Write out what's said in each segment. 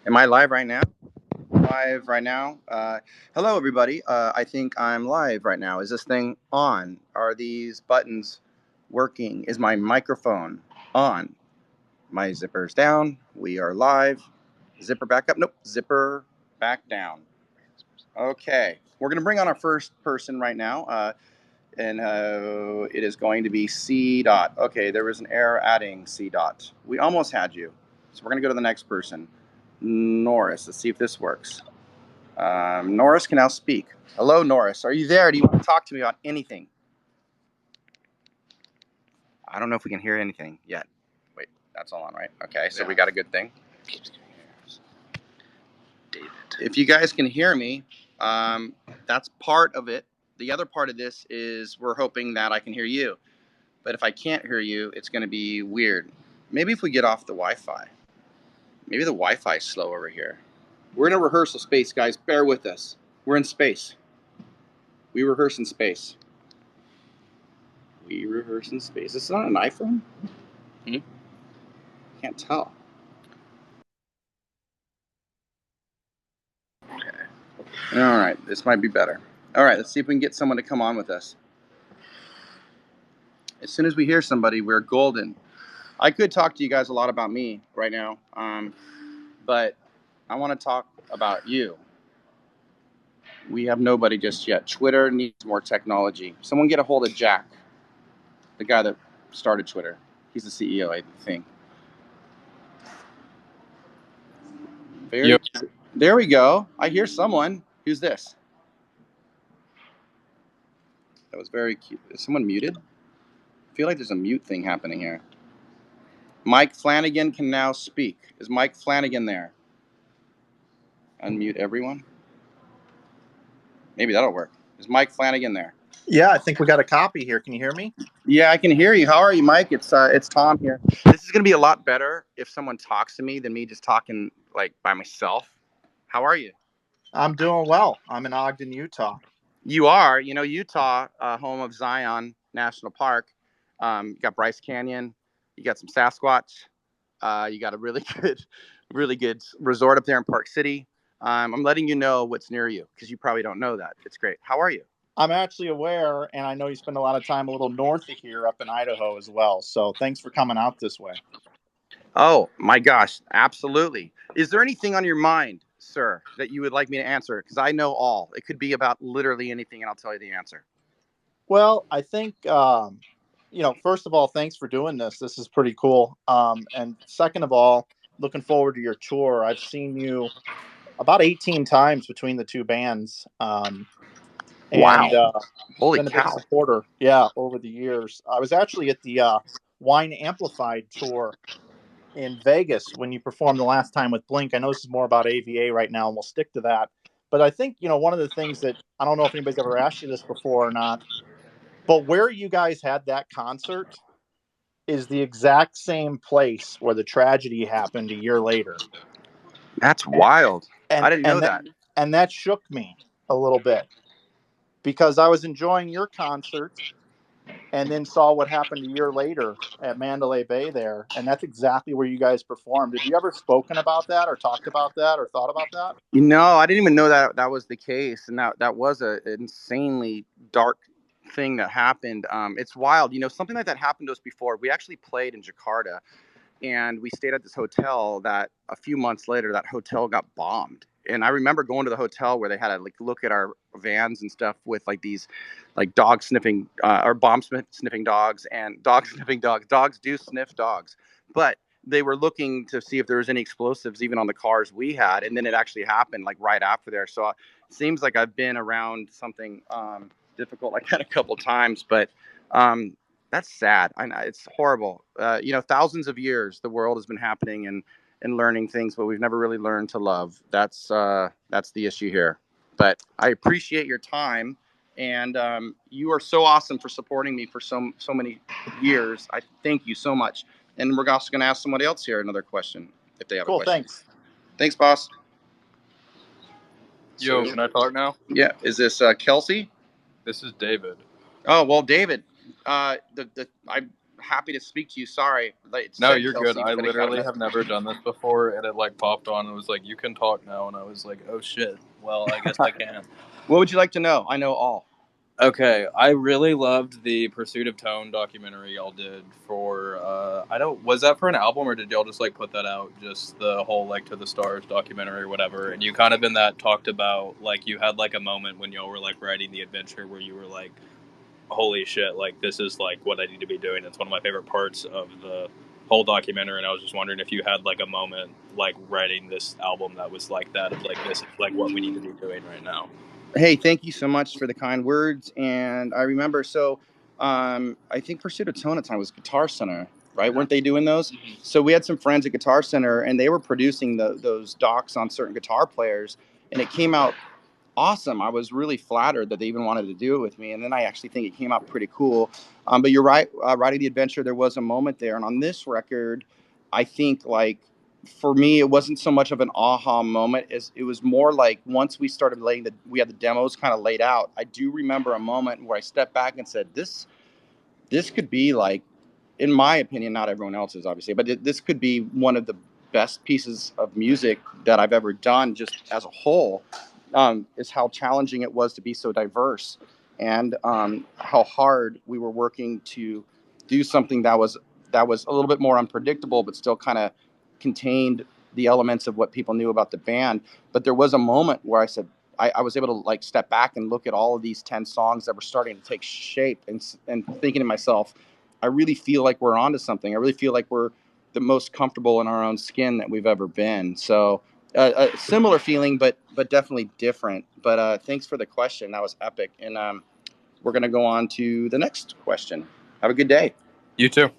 Am I live right now? Live right now. Hello, everybody. I think I'm live right now. Is this thing on? Are these buttons working? Is my microphone on? My zipper's down. We are live. Zipper back up. Nope. Zipper back down. Okay. We're going to bring on our first person right now. And it is going to be C dot. Okay, there was an error adding C dot. We almost had you. So we're going to go to the next person. Norris. Let's see if this works. Norris can now speak. Hello, Norris. Are you there? Do you want to talk to me about anything? I don't know if we can hear anything yet. Wait, that's all on, right? Okay, so we got a good thing. If you guys can hear me, that's part of it. The other part of this is we're hoping that I can hear you. But if I can't hear you, it's going to be weird. Maybe if we get off the Wi-Fi. Maybe the Wi-Fi is slow over here. We're in a rehearsal space, guys. Bear with us. We're in space. We rehearse in space. We rehearse in space. This is not an iPhone? Can't tell. Okay. All right. This might be better. All right. Let's see if we can get someone to come on with us. As soon as we hear somebody, we're golden. I could talk to you guys a lot about me right now, but I want to talk about you. We have nobody just yet. Twitter needs more technology. Someone get a hold of Jack, the guy that started Twitter. He's the CEO, I think. Yep. There we go. I hear someone. Who's this? That was very cute. Is someone muted? I feel like there's a mute thing happening here. Mike Flanagan can now speak. Is Mike Flanagan there? Unmute everyone. Maybe that'll work. Is Mike Flanagan there? Yeah, I think we got a copy here. Can you hear me? Yeah, I can hear you. How are you, Mike? It's Tom here. This is gonna be a lot better if someone talks to me than me just talking like by myself. How are you? I'm doing well. I'm in Ogden, Utah. You are. You know, Utah, home of Zion National Park. You got Bryce Canyon. You got some Sasquatch. You got a really good resort up there in Park City. I'm letting you know what's near you because you probably don't know that. It's great. How are you? I'm actually aware, and I know you spend a lot of time a little north of here up in Idaho as well. So thanks for coming out this way. Oh, my gosh. Absolutely. Is there anything on your mind, sir, that you would like me to answer? Because I know all. It could be about literally anything, and I'll tell you the answer. Well, I think, first of all, thanks for doing this. This is pretty cool. And second of all, looking forward to your tour. I've seen you about 18 times between the two bands. And Wow. Holy been a big cow. supporter, yeah, over the years. I was actually at the Wine Amplified tour in Vegas when you performed the last time with Blink. I know this is more about AVA right now, and we'll stick to that. But I think, one of the things that I don't know if anybody's ever asked you this before or not, but where you guys had that concert is the exact same place where the tragedy happened a year later. That's wild. And I didn't know that. and that shook me a little bit because I was enjoying your concert and then saw what happened a year later at Mandalay Bay there. And that's exactly where you guys performed. Have you ever spoken about that or talked about that or thought about that? I didn't even know that that was the case, and that was a insanely dark thing that happened. It's wild. Something like that happened to us before. We actually played in Jakarta, and we stayed at this hotel that a few months later, that hotel got bombed. And I remember going to the hotel where they had to look at our vans and stuff with these dog sniffing or bomb sniffing dogs and dog sniffing dogs. Dogs do sniff dogs, but they were looking to see if there was any explosives even on the cars we had. And then it actually happened right after there. So it seems like I've been around something difficult like that a couple times, but that's sad. It's horrible. Thousands of years the world has been happening and learning things, but we've never really learned to love. That's the issue here. But I appreciate your time, and you are so awesome for supporting me for so many years. I thank you so much. And we're also going to ask somebody else here another question if they have a Cool. question. Thanks. Thanks, boss. Yo, can I talk now? Yeah. Is this Kelsey? This is David. Oh well, David. I happy to speak to you. Sorry. It No, said you're good. Kelsey I but it got a literally have never done this before, and it like popped on and was like, "You can talk now," and I was like, "Oh shit! Well, I guess I can." What would you like to know? I know all. Okay, I really loved the Pursuit of Tone documentary y'all did for. I don't. Was that for an album, or did y'all just like put that out? Just the whole like To the Stars documentary or whatever. And you kind of in that talked about like you had like a moment when y'all were like writing the adventure where you were like, holy shit, like this is like what I need to be doing. It's one of my favorite parts of the whole documentary, and I was just wondering if you had like a moment like writing this album that was like that, of like this is like what we need to be doing right now. Hey, thank you so much for the kind words. And I remember, I think Pursuit of Tone at the time was Guitar Center, right? Yeah. Weren't they doing those? Mm-hmm. So we had some friends at Guitar Center, and they were producing those docs on certain guitar players, and it came out awesome. I was really flattered that they even wanted to do it with me, and then I actually think it came out pretty cool. But you're right, Riding the Adventure, there was a moment there, and on this record, I think like for me, it wasn't so much of an aha moment as it was more like once we started we had the demos kind of laid out. I do remember a moment where I stepped back and said, this could be like, in my opinion, not everyone else's obviously, but this could be one of the best pieces of music that I've ever done just as a whole. Is how challenging it was to be so diverse, and how hard we were working to do something that was a little bit more unpredictable, but still kind of contained the elements of what people knew about the band. But there was a moment where I said, I was able to like step back and look at all of these 10 songs that were starting to take shape, and thinking to myself, I really feel like we're onto something. I really feel like we're the most comfortable in our own skin that we've ever been. So a similar feeling, but definitely different. But thanks for the question. That was epic. And we're going to go on to the next question. Have a good day. You too.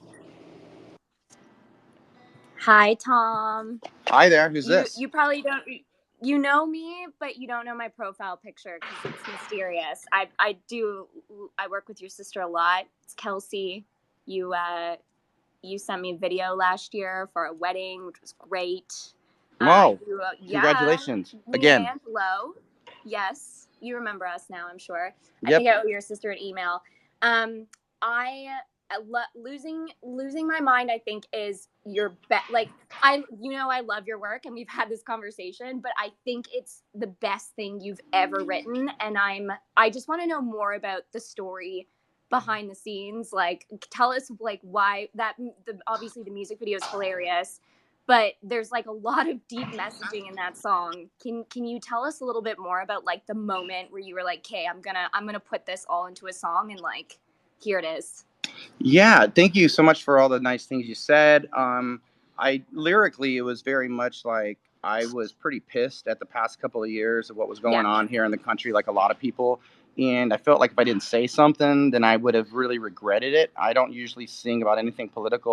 Hi, Tom. Hi there. Who's this? You probably don't. You know me, but you don't know my profile picture because it's mysterious. I work with your sister a lot. It's Kelsey. You sent me a video last year for a wedding, which was great. Wow. Congratulations. Again. Angelo. Yes. You remember us now, I'm sure. Yep. I think I owe your sister an email. Losing my mind, I think, is your like I love your work, and we've had this conversation, but I think it's the best thing you've ever written, and I just want to know more about the story behind the scenes. Like, tell us like why obviously the music video is hilarious, but there's like a lot of deep messaging in that song. Can you tell us a little bit more about like the moment where you were like, okay, I'm gonna put this all into a song, and like here it is? Yeah, thank you so much for all the nice things you said. Lyrically, it was very much like I was pretty pissed at the past couple of years of what was going on here in the country, like a lot of people. And I felt like if I didn't say something, then I would have really regretted it. I don't usually sing about anything political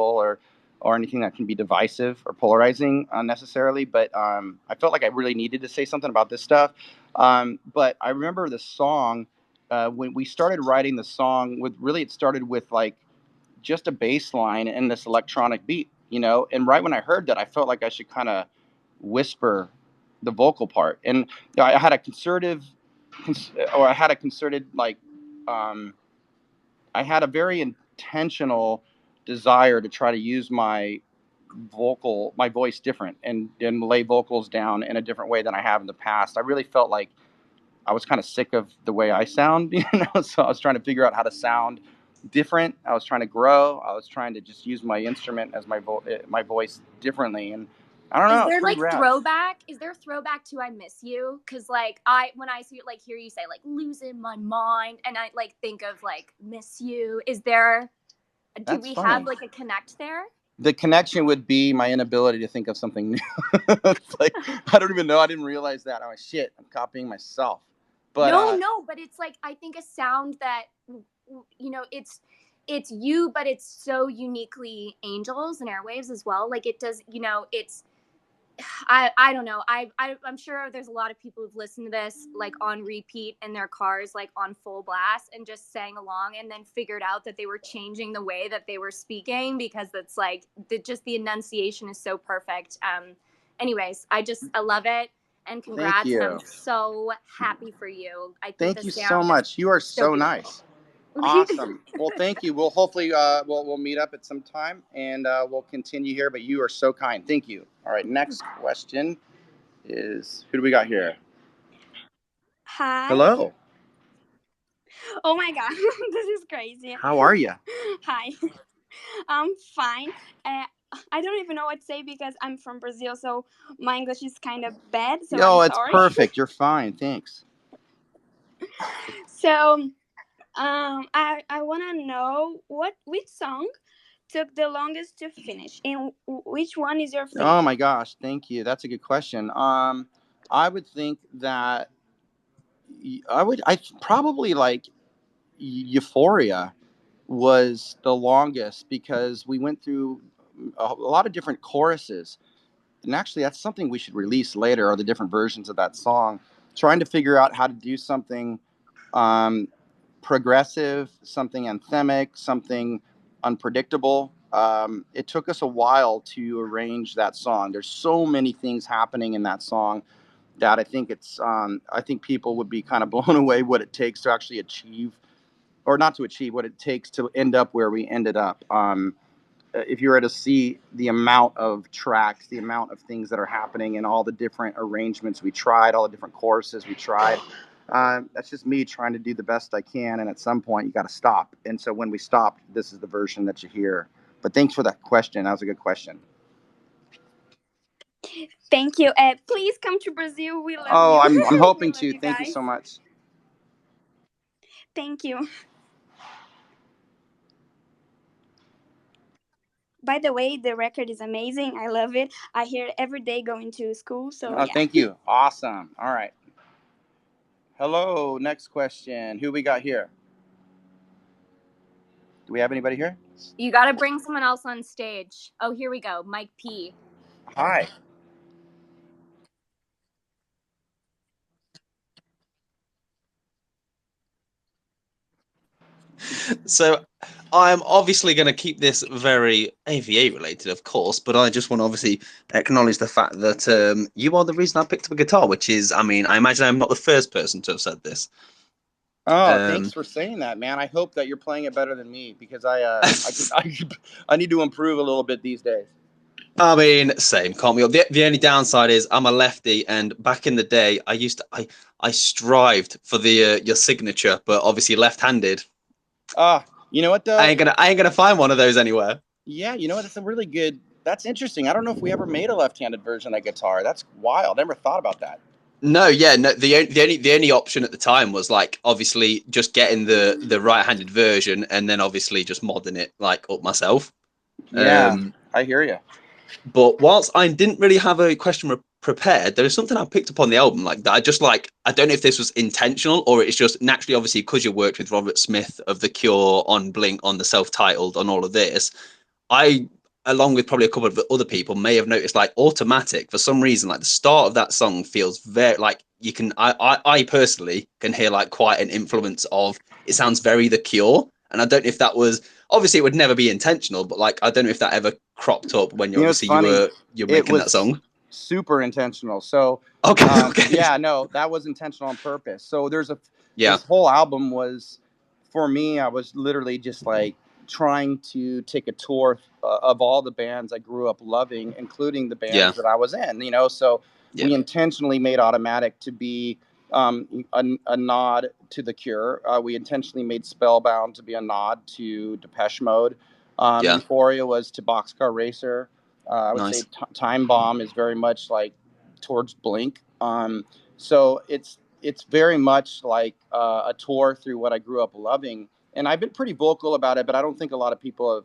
or anything that can be divisive or polarizing necessarily. But I felt like I really needed to say something about this stuff. But I remember the song. When we started writing the song, it started with like just a bass line and this electronic beat, and right when I heard that, I felt like I should kind of whisper the vocal part. And I had a concerted like, I had a very intentional desire to try to use my voice different, and lay vocals down in a different way than I have in the past. I really felt like I was kind of sick of the way I sound, so I was trying to figure out how to sound different. I was trying to grow. I was trying to just use my instrument as my voice differently. And I don't know. Is there like throwback? Is there throwback to I Miss You? Because like when I see it, like hear you say like losing my mind, and I like think of like Miss You. Is there? Do we have like a connect there? The connection would be my inability to think of something new. It's like, I don't even know. I didn't realize that. Oh shit, I'm copying myself. But no, but it's like, I think a sound that, it's you, but it's so uniquely Angels and Airwaves as well. Like it does, it's, I don't know. I'm sure there's a lot of people who've listened to this like on repeat in their cars, like on full blast, and just sang along, and then figured out that they were changing the way that they were speaking, because it's like the enunciation is so perfect. Anyways, I love it. And congrats. Thank you. I'm so happy for you. I think Thank you so much. You are so nice. Awesome. Well, thank you. We'll hopefully we'll meet up at some time, and we'll continue here. But you are so kind. Thank you. All right. Next question is, who do we got here? Hi. Hello. Oh my god, this is crazy. How are you? Hi. I'm fine. I don't even know what to say because I'm from Brazil, so my English is kind of bad. So Yo, I'm it's sorry. perfect. You're fine. Thanks. So I wanna know which song took the longest to finish, and which one is your favorite? Oh my gosh, thank you. That's a good question. I would think that I probably like Euphoria was the longest because we went through a lot of different choruses. And actually, that's something we should release later, are the different versions of that song. Trying to figure out how to do something um, progressive, something anthemic, something unpredictable. It took us a while to arrange that song. There's so many things happening in that song that I think people would be kind of blown away what it takes to actually achieve, or not to achieve, what it takes to end up where we ended up. If you were to see the amount of tracks, the amount of things that are happening, and all the different arrangements we tried, all the different choruses we tried, that's just me trying to do the best I can. And at some point, you got to stop. And so when we stopped, this is the version that you hear. But thanks for that question. That was a good question. Thank you. Please come to Brazil. We love Oh, you. I'm hoping We to. love you Thank you guys. so much. Thank you. By the way, the record is amazing. I love it. I hear it every day going to school. So yeah. Thank you. Awesome. All right. Hello. Next question. Who we got here? Do we have anybody here? You got to bring someone else on stage. Oh, here we go. Mike P. Hi. So I'm obviously going to keep this very AVA related, of course, but I just want to obviously acknowledge the fact that you are the reason I picked up a guitar, which is, I mean, I imagine I'm not the first person to have said this. Oh, thanks for saying that, man. I hope that you're playing it better than me because I need to improve a little bit these days. I mean, same, can't we? The only downside is I'm a lefty, and back in the day, I strived for the your signature, but obviously left-handed. You know what though? I ain't gonna find one of those anywhere. Yeah, you know what? That's interesting. I don't know if we ever made a left-handed version of guitar. That's wild. I never thought about that. No, yeah, no. The only option at the time was like obviously just getting the right-handed version, and then obviously just modding it like up myself. Yeah, I hear you. But whilst I didn't really have a question prepared, there is something I picked up on the album like that. I don't know if this was intentional or it's just naturally, obviously, because you worked with Robert Smith of The Cure on Blink, on the self-titled, on all of this. I, along with probably a couple of other people, may have noticed like Automatic for some reason, like the start of that song feels very like you can. I personally can hear like quite an influence of. It sounds very The Cure, and I don't know if that was. Obviously, it would never be intentional, but like I don't know if that ever cropped up when you're making that song. Super intentional. So okay. Yeah, no, that was intentional on purpose. So Yeah. This whole album was, for me, I was literally just like trying to take a tour of all the bands I grew up loving, including the bands that I was in. You know, so we intentionally made Automatic to be a nod to The Cure. We intentionally made Spellbound to be a nod to Depeche Mode. Euphoria was to Boxcar Racer. I would say Time Bomb is very much like towards Blink. So it's very much like a tour through what I grew up loving. And I've been pretty vocal about it, but I don't think a lot of people have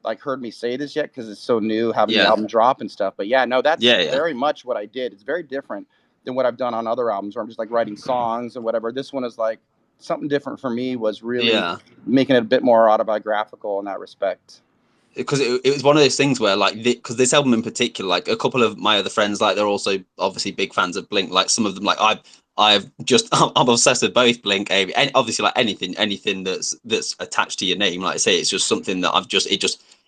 like heard me say this yet because it's so new having the album drop and stuff. But yeah, no, that's very much what I did. It's very different than what I've done on other albums where I'm just like writing songs and whatever. This one is like something different for me, was really making it a bit more autobiographical in that respect. Because it was one of those things where like because this album in particular, like a couple of my other friends, like they're also obviously big fans of Blink. Like some of them, like I'm obsessed with both Blink, and obviously like anything that's attached to your name. Like I say, it's just something that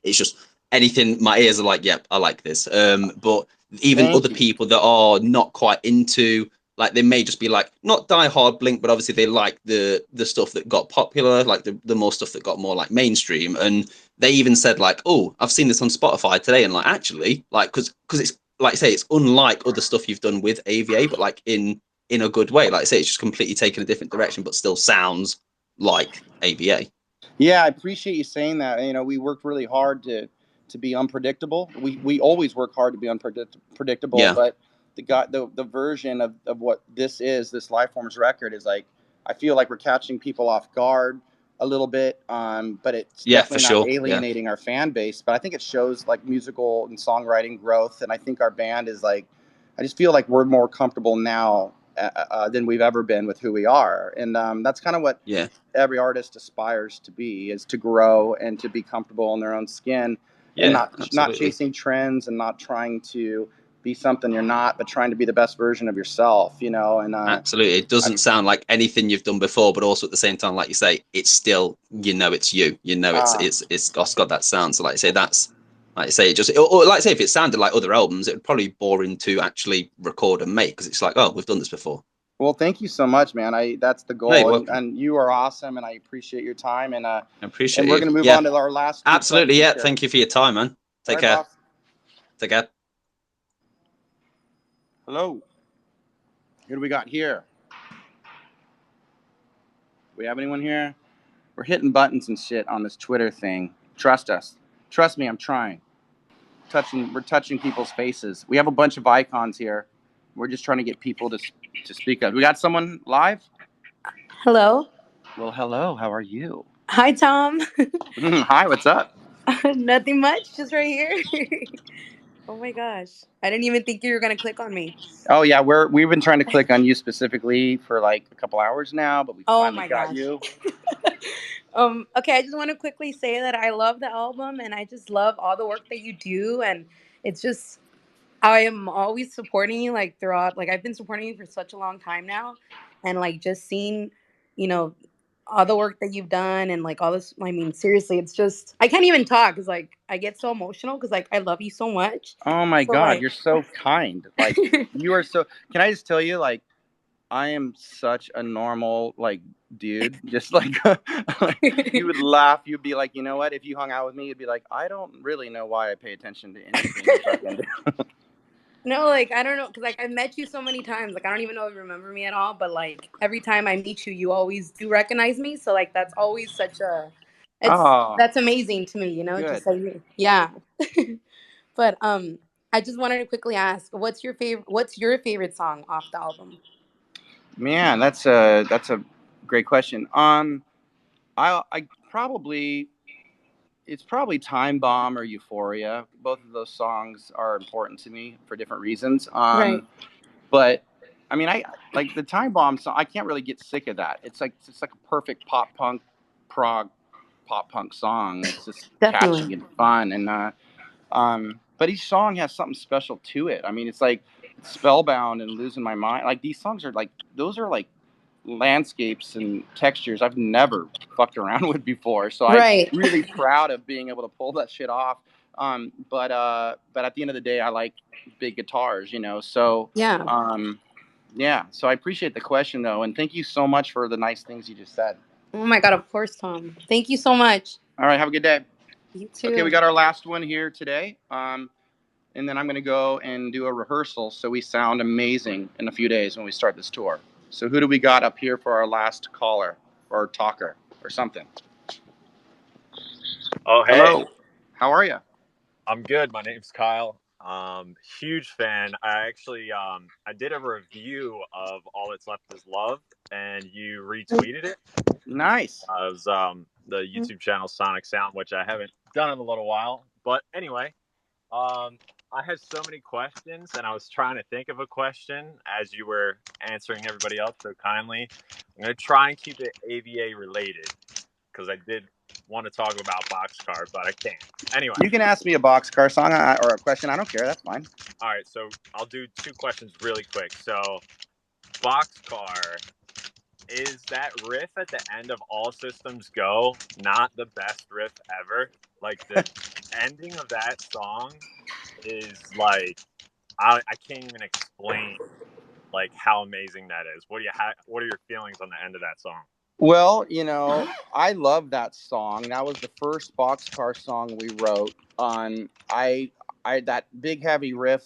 it's just anything. My ears are like, yep, I like this. But even other people that are not quite into like they may just be like not diehard Blink, but obviously they like the stuff that got popular, like the more stuff that got more like mainstream. And they even said like, oh, I've seen this on Spotify today, and like actually like because it's like I say, it's unlike other stuff you've done with AVA, but like in a good way. Like I say, it's just completely taken a different direction, but still sounds like AVA. Yeah, I appreciate you saying that. You know, we worked really hard to be unpredictable. We always work hard to be unpredictable, Yeah. but the version of what this Lifeforms record is like, I feel like we're catching people off guard a little bit, but it's Yeah, for definitely not sure. alienating our fan base. But I think it shows like musical and songwriting growth, and I think our band is like, I just feel like we're more comfortable now than we've ever been with who we are, and that's kind of what Yeah. every artist aspires to be, is to grow and to be comfortable in their own skin, and Yeah, not absolutely. chasing trends and not trying to be something you're not, but trying to be the best version of yourself, you know. And Absolutely. It doesn't sound like anything you've done before, but also at the same time, like you say, it's still, you know, it's you. You know, it's got that sound. So like I say, that's like I say, it just or like I say, if it sounded like other albums, it would probably be boring to actually record and make, because it's like, oh, we've done this before. well, thank you so much, man. That's the No, you're goal, welcome. and you are awesome, and I appreciate your time. And I appreciate we're you. gonna move Yeah, on to our last two absolutely. questions Yeah, here. thank you for your time, man. All Take right, care. boss. Take care. Hello. Who do we got here? We have anyone here? We're hitting buttons and shit on this Twitter thing. Trust us. Trust me, I'm trying. We're touching people's faces. We have a bunch of icons here. We're just trying to get people to speak up. We got someone live? Hello. Well, hello. How are you? Hi, Tom. Hi, what's up? Nothing much. Just right here. Oh my gosh. I didn't even think you were going to click on me. Oh yeah, we've been trying to click on you specifically for like a couple hours now, but we finally got you. Okay, I just want to quickly say that I love the album, and I just love all the work that you do, and it's just I am always supporting you, like throughout, like I've been supporting you for such a long time now, and like just seeing, you know, all the work that you've done and like all this. I mean, seriously, it's just I can't even talk because like I get so emotional because like I love you so much. Oh my So God, like, you're so kind. Like you are so. Can I just tell you, like, I am such a normal like dude. Just like, like you would laugh. You'd be like, you know what? If you hung out with me, you'd be like, I don't really know why I pay attention to anything you fucking do. no, like I don't know, because like I've met you so many times, like I don't even know if you remember me at all. But like every time I meet you, you always do recognize me. So like that's always such a, Oh, that's amazing to me, you know, good. just like yeah. But I just wanted to quickly ask, what's your favorite song off the album? Man, that's a great question. I probably it's probably Time Bomb or Euphoria. Both of those songs are important to me for different reasons. Right. But I mean, I like the Time Bomb song. I can't really get sick of that. It's like a perfect pop punk, prog, pop punk song. It's just Definitely. catchy and fun, and but each song has something special to it. I mean, it's like Spellbound and Losing My Mind. Like these songs are like those are like landscapes and textures I've never fucked around with before. So I'm Right. really proud of being able to pull that shit off. But at the end of the day, I like big guitars, you know. So Yeah. yeah. So I appreciate the question though, and thank you so much for the nice things you just said. Oh my God, of course, Tom. Thank you so much. All right, have a good day. You too. Okay, we got our last one here today. And then I'm going to go and do a rehearsal so we sound amazing in a few days when we start this tour. So who do we got up here for our last caller or talker or something? Oh, hey. Hello. How are you? I'm good. My name's Kyle. Huge fan. I actually I did a review of All That's Left Is Love, and you retweeted it. Nice. It was the YouTube channel Sonic Sound, which I haven't done in a little while. But anyway, I had so many questions, and I was trying to think of a question as you were answering everybody else so kindly. I'm going to try and keep it AVA related, because I did want to talk about Boxcar, but I can't. Anyway. You can ask me a Boxcar song or a question. I don't care. That's fine. All right, so I'll do two questions really quick. So, Boxcar, is that riff at the end of All Systems Go not the best riff ever? Like, the ending of that song is like, I can't even explain like how amazing that is. What are your feelings on the end of that song? Well, I love that song. That was the first Boxcar song we wrote. I that big heavy riff,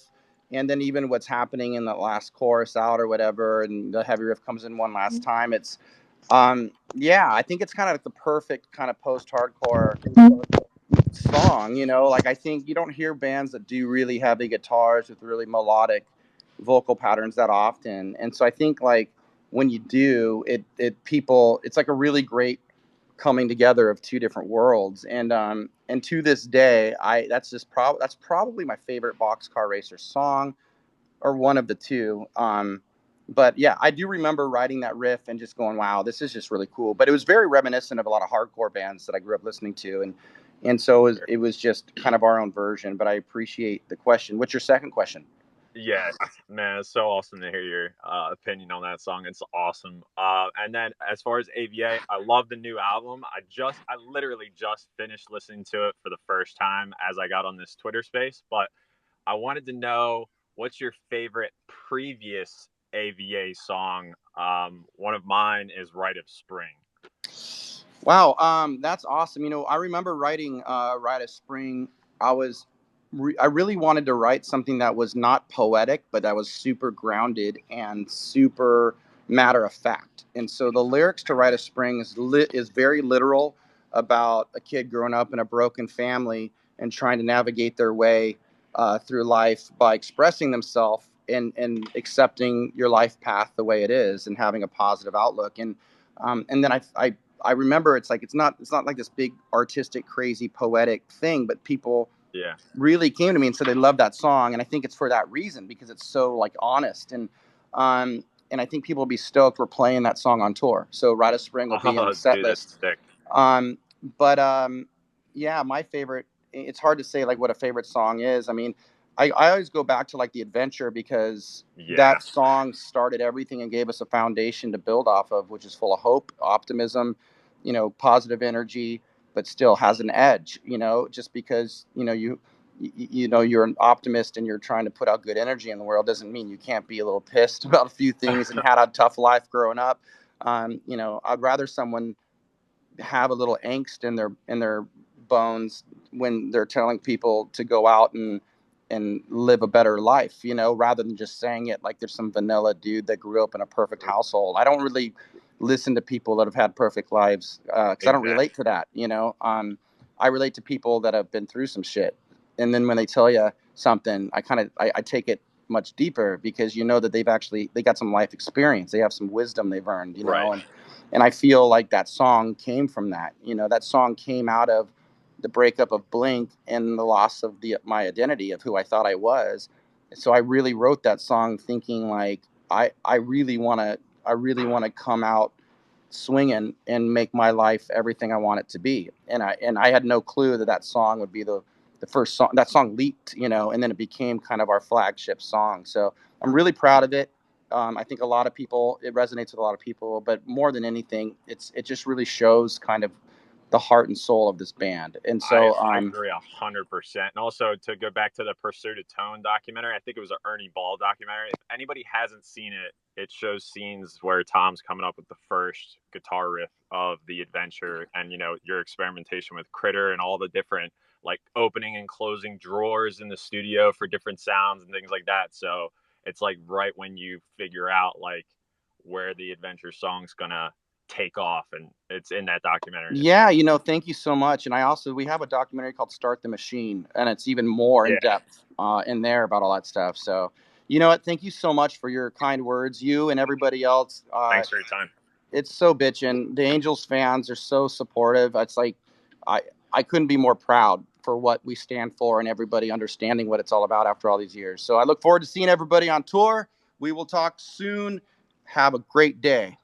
and then even what's happening in the last chorus out or whatever, and the heavy riff comes in one last time. It's, yeah, I think it's kind of like the perfect kind of post-hardcore song. Like I think you don't hear bands that do really heavy guitars with really melodic vocal patterns that often, and so I think like when you do it's like a really great coming together of two different worlds, and to this day that's probably my favorite Boxcar Racer song, or one of the two. But yeah, I do remember writing that riff and just going, wow, this is just really cool. But it was very reminiscent of a lot of hardcore bands that I grew up listening to, and so it was just kind of our own version. But I appreciate the question. What's your second question? Yes, man, it's so awesome to hear your opinion on that song. It's awesome. And then as far as AVA, I love the new album. I literally just finished listening to it for the first time as I got on this Twitter space. But I wanted to know, what's your favorite previous AVA song? One of mine is "Rite of Spring." Wow, that's awesome. I remember writing Rite of Spring. I really wanted to write something that was not poetic, but that was super grounded and super matter of fact. And so the lyrics to Rite of Spring is very literal, about a kid growing up in a broken family and trying to navigate their way through life by expressing themselves and accepting your life path the way it is and having a positive outlook. And then I remember it's not like this big artistic, crazy, poetic thing, but people Yeah. really came to me and said they love that song, and I think it's for that reason, because it's so like honest, and I think people will be stoked we're playing that song on tour. So Rite of Spring will be in the Oh, set dude, that's list. sick. Um, but yeah, my favorite. It's hard to say like what a favorite song is. I mean, I always go back to like The Adventure, because Yeah. that song started everything and gave us a foundation to build off of, which is full of hope, optimism, positive energy, but still has an edge. Just because you're an optimist and you're trying to put out good energy in the world doesn't mean you can't be a little pissed about a few things and had a tough life growing up. I'd rather someone have a little angst in their bones when they're telling people to go out and live a better life, rather than just saying it like there's some vanilla dude that grew up in a perfect household. I don't really listen to people that have had perfect lives, because I don't Exactly. relate to that. I relate to people that have been through some shit, and then when they tell you something, I take it much deeper, because that they got some life experience, they have some wisdom they've earned, Right. and I feel like that song came from that. That song came out of the breakup of Blink and the loss of my identity of who I thought I was. So I really wrote that song thinking like I really want to come out swinging and make my life everything I want it to be. And I had no clue that song would be the first song. That song leaked, and then it became kind of our flagship song. So I'm really proud of it. I think it resonates with a lot of people, but more than anything, it just really shows kind of the heart and soul of this band. And so, I agree 100%. And also, to go back to the Pursuit of Tone documentary, I think it was an Ernie Ball documentary. If anybody hasn't seen it, it shows scenes where Tom's coming up with the first guitar riff of The Adventure, and your experimentation with Critter and all the different like opening and closing drawers in the studio for different sounds and things like that. So it's like right when you figure out like where the Adventure song's gonna take off, and it's in that documentary. yeah, thank you so much. And we have a documentary called Start the Machine, and it's even more in Yeah. depth in there about all that stuff. So, you know what? Thank you so much for your kind words, you and everybody else. Thanks for your time. It's so bitchin'. The Angels fans are so supportive. It's like I I couldn't be more proud for what we stand for and everybody understanding what it's all about after all these years. So I look forward to seeing everybody on tour. We will talk soon. Have a great day.